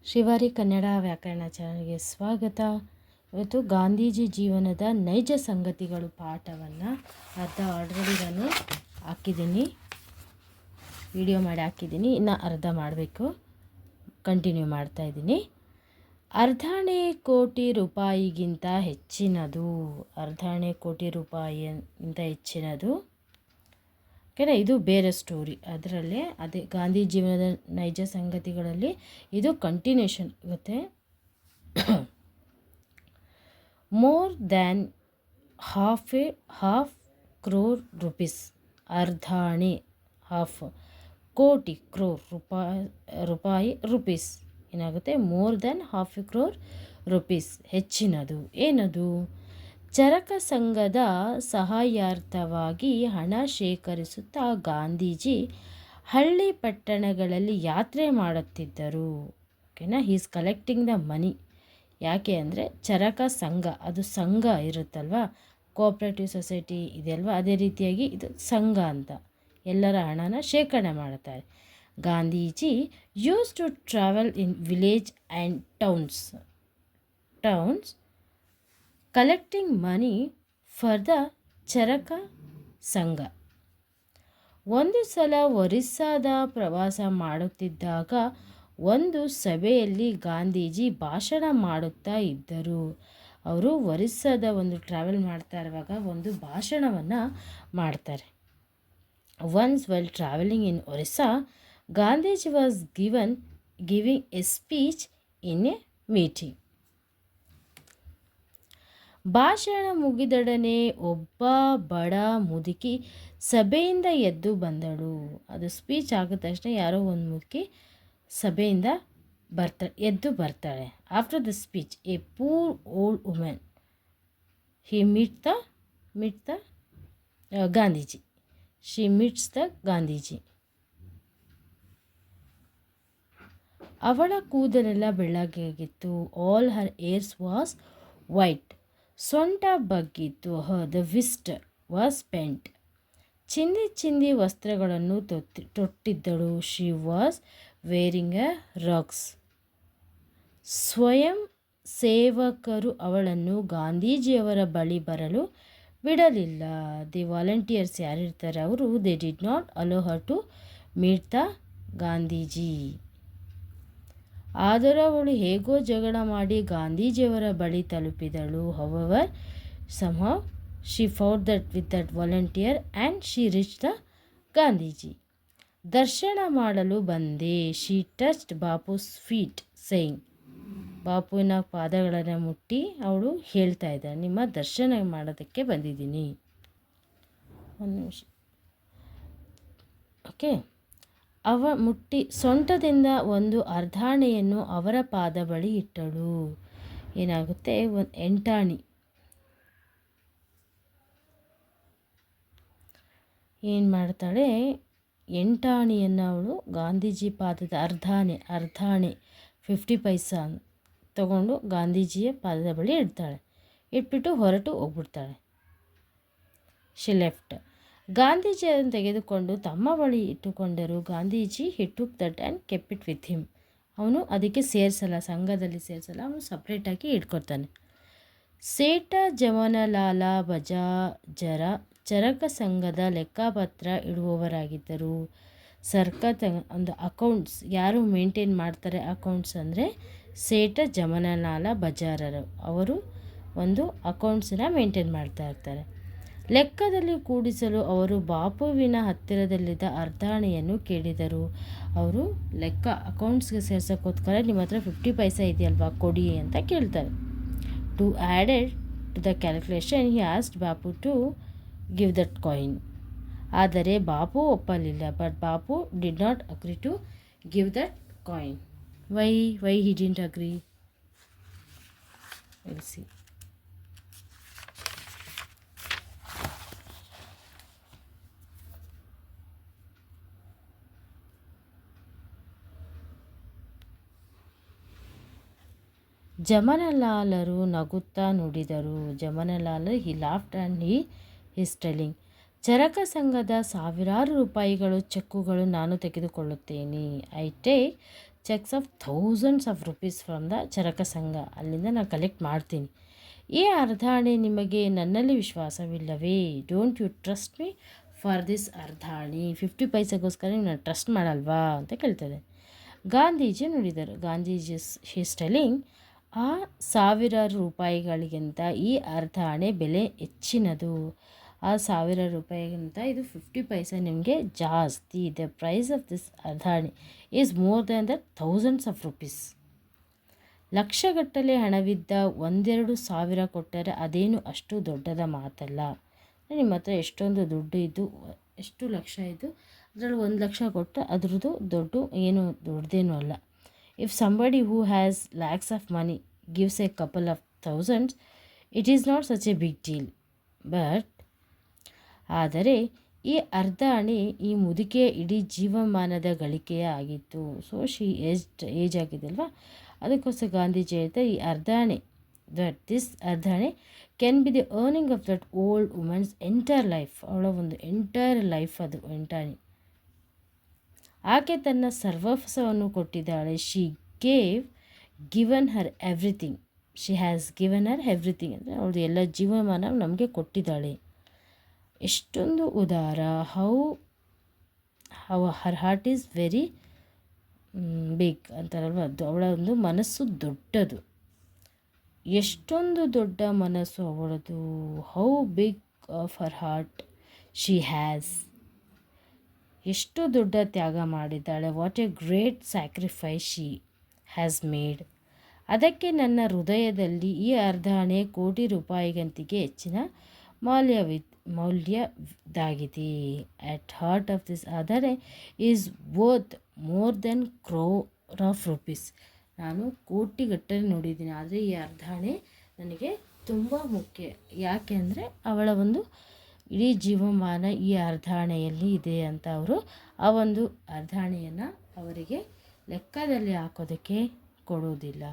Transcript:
ಶ್ರೀವಾರಿ ಕನ್ನಡ ವ್ಯಾಕರಣ ಚಾನಲ್ಗೆ ಸ್ವಾಗತ. ಇವತ್ತು ಗಾಂಧೀಜಿ ಜೀವನದ ನೈಜ ಸಂಗತಿಗಳು ಪಾಠವನ್ನು ಅರ್ಧ ಆಲ್ರೆಡಿ ನಾನು ಹಾಕಿದ್ದೀನಿ, ವಿಡಿಯೋ ಮಾಡಿ ಹಾಕಿದ್ದೀನಿ. ಇನ್ನು ಅರ್ಧ ಮಾಡಬೇಕು, ಕಂಟಿನ್ಯೂ ಮಾಡ್ತಾಯಿದ್ದೀನಿ. ಅರ್ಧಾಣೆ ಕೋಟಿ ರೂಪಾಯಿಗಿಂತ ಹೆಚ್ಚಿನದು, ಅರ್ಧಾಣೆ ಕೋಟಿ ರೂಪಾಯಿಗಿಂತ ಹೆಚ್ಚಿನದು. ಓಕೆನಾ, ಇದು ಬೇರೆ ಸ್ಟೋರಿ. ಅದರಲ್ಲೇ ಅದೇ ಗಾಂಧಿ ಜೀವನದ ನೈಜ ಸಂಗತಿಗಳಲ್ಲಿ ಇದು ಕಂಟಿನ್ಯೂಷನ್ ಇರುತ್ತೆ. More than half crore rupees, ಅರ್ಧಾಣೆ ಹಾಫ್ ಕೋಟಿ ಕ್ರೋರ್ ರೂಪಾಯಿ ರುಪೀಸ್ ಏನಾಗುತ್ತೆ, more than half crore rupees, ಹೆಚ್ಚಿನದು. ಏನದು? ಚರಕ ಸಂಘದ ಸಹಾಯಾರ್ಥವಾಗಿ ಹಣ ಶೇಖರಿಸುತ್ತಾ ಗಾಂಧೀಜಿ ಹಳ್ಳಿ ಪಟ್ಟಣಗಳಲ್ಲಿ ಯಾತ್ರೆ ಮಾಡುತ್ತಿದ್ದರು. ಓಕೆನಾ, ಈಸ್ ಕಲೆಕ್ಟಿಂಗ್ ದ ಮನಿ. ಯಾಕೆ ಅಂದರೆ ಚರಕ ಸಂಘ, ಅದು ಸಂಘ ಇರುತ್ತಲ್ವ, ಕೋಆಪ್ರೇಟಿವ್ ಸೊಸೈಟಿ ಇದೆಯಲ್ವ, ಅದೇ ರೀತಿಯಾಗಿ ಇದು ಸಂಘ ಅಂತ ಎಲ್ಲರ ಹಣನ ಶೇಖರಣೆ ಮಾಡುತ್ತಾರೆ. Gandhiji use to travel in village and towns collecting money for the Charkha Sangh. ಒಂದು ಸಲ ಒರಿಸ್ಸಾದ ಪ್ರವಾಸ ಮಾಡುತ್ತಿದ್ದಾಗ ಒಂದು ಸಭೆಯಲ್ಲಿ ಗಾಂಧೀಜಿ ಭಾಷಣ ಮಾಡುತ್ತಾ ಇದ್ದರು. ಅವರು ಒರಿಸ್ಸಾದ ಒಂದು ಟ್ರಾವೆಲ್ ಮಾಡ್ತಾ ಇರುವಾಗ ಒಂದು ಭಾಷಣವನ್ನು ಮಾಡ್ತಾರೆ. Once well travelling in Orissa, Gandhiji was giving A speech in a meeting. ಭಾಷಣ ಮುಗಿದೊಡನೆ ಒಬ್ಬ ಬಡ ಮುದುಕಿ ಸಭೆಯಿಂದ ಎದ್ದು ಬಂದಳು. ಅದು ಸ್ಪೀಚ್ ಆಗಿದ ತಕ್ಷಣ ಯಾರೋ ಒಂದು ಮುದುಕಿ ಸಭೆಯಿಂದ ಎದ್ದು ಬರ್ತಾಳೆ. After the speech a poor old women meets the Gandhiji. She meets the Gandhiji. ಅವಳ ಕೂದಲೆಲ್ಲ ಬೆಳ್ಳಗಾಗಿತ್ತು. All her hairs was white. ಸೊಂಟ ಬಗ್ಗಿತ್ತು. The waist was bent. ಚಿಂದಿ ವಸ್ತ್ರಗಳನ್ನು ತೊಟ್ಟಿದ್ದಳು. She was wearing a rags. ಸ್ವಯಂ ಸೇವಕರು ಅವಳನ್ನು ಗಾಂಧೀಜಿಯವರ ಬಳಿ ಬರಲು ಬಿಡಲಿಲ್ಲ. ದಿ ವಾಲಂಟಿಯರ್ಸ್ ಯಾರಿರ್ತಾರೆ ಅವರು, they did not allow her to meet the Gandhiji. ಆದರೂ ಅವಳು ಹೇಗೋ ಜಗಳ ಮಾಡಿ ಗಾಂಧೀಜಿಯವರ ಬಳಿ ತಲುಪಿದಳು. However somehow she fought with that volunteer and she reached the Gandhiji. ದರ್ಶನ ಮಾಡಲು ಬಂದೆ. She touched Bapu's feet saying. ಬಾಪುವಿನ ಪಾದಗಳನ್ನು ಮುಟ್ಟಿ ಅವಳು ಹೇಳ್ತಾ ಇದ್ದಾಳೆ, ನಿಮ್ಮ ದರ್ಶನ ಮಾಡೋದಕ್ಕೆ ಬಂದಿದ್ದೀನಿ. ಒಂದು ನಿಮಿಷ. ಓಕೆ, ಮುಟ್ಟಿ ಸೊಂಟದಿಂದ ಒಂದು ಅರ್ಧಾಣೆಯನ್ನು ಅವರ ಪಾದ ಬಳಿ ಇಟ್ಟಳು. ಏನಾಗುತ್ತೆ, ಒಂದು ಎಂಟಾಣಿ ಏನು ಮಾಡ್ತಾಳೆ, ಎಂಟಾಣಿಯನ್ನು ಅವಳು ಗಾಂಧೀಜಿ ಪಾದದ ಅರ್ಧಾಣೆ 50 ಪೈಸಾ ತಗೊಂಡು ಗಾಂಧೀಜಿಯ ಪಾದದ ಬಳಿ ಇಡ್ತಾಳೆ. ಇಟ್ಬಿಟ್ಟು ಹೊರಟು ಹೋಗ್ಬಿಡ್ತಾಳೆ. She left. ಗಾಂಧೀಜಿ ಅದನ್ನು ತೆಗೆದುಕೊಂಡು ತಮ್ಮ ಬಳಿ ಇಟ್ಟುಕೊಂಡರು. Gandhiji he took that and kept it with him. ಅವನು ಅದಕ್ಕೆ ಸೇರಿಸಲ್ಲ, ಸಂಘದಲ್ಲಿ ಸೇರಿಸಲ್ಲ, ಅವನು ಸಪ್ರೇಟಾಗಿ ಇಟ್ಕೊತಾನೆ. ಸೇಠ ಜಮನಲಾಲ ಬಜಾಜರ ಚರಕ ಸಂಘದ ಲೆಕ್ಕಪತ್ರ ಇಡುವವರಾಗಿದ್ದರು. ಒಂದು ಅಕೌಂಟ್ಸ್ ಯಾರು ಮೇಂಟೈನ್ ಮಾಡ್ತಾರೆ ಅಕೌಂಟ್ಸ್ ಅಂದರೆ ಸೇಠ ಜಮನಲಾಲ ಬಜಾರರು. ಅವರು ಒಂದು ಅಕೌಂಟ್ಸನ್ನ ಮೇಂಟೈನ್ ಮಾಡ್ತಾ ಇರ್ತಾರೆ. ಲೆಕ್ಕದಲ್ಲಿ ಕೂಡಿಸಲು ಅವರು ಬಾಪುವಿನ ಹತ್ತಿರದಲ್ಲಿದ್ದ ಅರ್ಧಾಣೆಯನ್ನು ಕೇಳಿದರು. ಅವರು ಲೆಕ್ಕ ಅಕೌಂಟ್ಸ್ಗೆ ಸೇರ್ಸೋಕ್ಕೋಸ್ಕರ ನಿಮ್ಮ ಹತ್ರ 50 ಪೈಸಾ ಇದೆಯಲ್ವಾ ಕೊಡಿ ಅಂತ ಕೇಳ್ತಾರೆ. To added to the calculation he asked Bapu to give that coin. ಆದರೆ ಬಾಪು ಒಪ್ಪಲಿಲ್ಲ. But Bapu did not agree to give that coin. Why he didn't agree? Will see. ಜಮನಲಾಲರು ನಗುತ್ತಾ ನುಡಿದರು. Jamnalal he laughed and is telling, ಚರಕ ಸಂಘದ ಸಾವಿರಾರು ರೂಪಾಯಿಗಳು ಚೆಕ್ಕುಗಳು ನಾನು ತೆಗೆದುಕೊಳ್ಳುತ್ತೇನೆ. I take cheques of thousands of rupees from the Charkha Sangh. ಅಲ್ಲಿಂದ ನಾನು ಕಲೆಕ್ಟ್ ಮಾಡ್ತೀನಿ. ಈ ಅರ್ಧಾಣೆ ನಿಮಗೆ ನನ್ನಲ್ಲಿ ವಿಶ್ವಾಸವಿಲ್ಲವೇ? Don't you trust me for this ಅರ್ಧಾಣಿ? 50 ಪೈಸೆಗೋಸ್ಕರ ನಾನು ಟ್ರಸ್ಟ್ ಮಾಡಲ್ವಾ ಅಂತ ಕೇಳ್ತದೆ. ಗಾಂಧೀಜಿ ನುಡಿದರು. ಗಾಂಧೀಜಿ ಶೀಸ್ ಟೆಲಿಂಗ್, ಆ 1000 ರೂಪಾಯಿಗಳಿಗಿಂತ ಈ ಅರ್ಧಾಣೆ ಬೆಲೆ ಹೆಚ್ಚಿನದು. ಆ 1000 ರೂಪಾಯಿಗಿಂತ ಇದು 50 ಪೈಸೆ ನಿಮಗೆ ಜಾಸ್ತಿ. ದ ಪ್ರೈಸ್ ಆಫ್ ದಿಸ್ ಅರ್ಧಾಣಿ is more than the thousands of rupees. ಲಕ್ಷಗಟ್ಟಲೆ ಹಣವಿದ್ದ 1-2 ಸಾವಿರ ಕೊಟ್ಟರೆ ಅದೇನು ಅಷ್ಟು ದೊಡ್ಡದ ಮಾತಲ್ಲ. ನಿಮ್ಮ ಹತ್ರ ಎಷ್ಟೊಂದು ದುಡ್ಡು ಇದ್ದು, ಎಷ್ಟು ಲಕ್ಷ ಇದ್ದು ಅದರಲ್ಲಿ 1,00,000 ಕೊಟ್ಟರೆ ಅದ್ರದ್ದು ಏನು ದೊಡ್ಡದೇನೂ ಅಲ್ಲ. If somebody who has lakhs of money gives a couple of thousands, it is not such a big deal. ಆದರೆ ಈ ಅರ್ಧಾಣೆ ಈ ಮುದುಕೆಯ ಇಡೀ ಜೀವಮಾನದ ಗಳಿಕೆಯೇ ಆಗಿತ್ತು. ಸೊ ಏಜ್ ಆಗಿದೆ ಅಲ್ವಾ, ಅದಕ್ಕೋಸ್ಕರ ಗಾಂಧೀಜಿ ಹೇಳ್ತಾರೆ ಈ ಅರ್ಧಾಣೆ, ದಿಸ್ ಅರ್ಧಾಣೆ can be the earning of that old women's entire life. ಅವಳ ಒಂದು ಎಂಟೈರ್ ಲೈಫ್ ಅದು ಎಂಟಾಣಿ. ಆಕೆ ತನ್ನ ಸರ್ವಸ್ವವನ್ನು ಕೊಟ್ಟಿದ್ದಾಳೆ. Given her everything. She has given her everything ಅಂದರೆ ಅವಳದು ಎಲ್ಲ ಜೀವಮಾನ ನಮಗೆ ಕೊಟ್ಟಿದ್ದಾಳೆ. ಎಷ್ಟೊಂದು ಉದಾರ. How her heart is very big ಅಂತಾರಲ್ವ, ಅವಳ ಒಂದು ಮನಸ್ಸು ದೊಡ್ಡದು. ಎಷ್ಟೊಂದು ದೊಡ್ಡ ಮನಸ್ಸು ಅವಳದು. How big of her heart she has. ಎಷ್ಟು ದೊಡ್ಡ ತ್ಯಾಗ ಮಾಡಿದ್ದಾಳೆ. What A great sacrifice she has made. ಅದಕ್ಕೆ ನನ್ನ ಹೃದಯದಲ್ಲಿ ಈ ಅರ್ಧಾಣೆ ಕೋಟಿ ರೂಪಾಯಿಗಂತಿಗೆ ಹೆಚ್ಚಿನ ಮೌಲ್ಯದಾಗಿದೆ. ಅಟ್ ಹಾರ್ಟ್ ಆಫ್ ದಿಸ್ ಅರ್ಧಾಣೆ is worth more than crore of rupees. ನಾನು ಕೋಟಿಗಟ್ಟಲೆ ನೋಡಿದ್ದೀನಿ, ಆದರೆ ಈ ಅರ್ಧಾಣೆ ನನಗೆ ತುಂಬ ಮುಖ್ಯ. ಯಾಕೆ ಅಂದರೆ ಅವಳ ಒಂದು ಇಡೀ ಜೀವಮಾನ ಈ ಅರ್ಧಾಣೆಯಲ್ಲಿ ಇದೆ ಅಂತ ಅವರು ಆ ಒಂದು ಅರ್ಧಾಣೆಯನ್ನು ಅವರಿಗೆ ಲೆಕ್ಕದಲ್ಲಿ ಹಾಕೋದಕ್ಕೆ ಕೊಡೋದಿಲ್ಲ.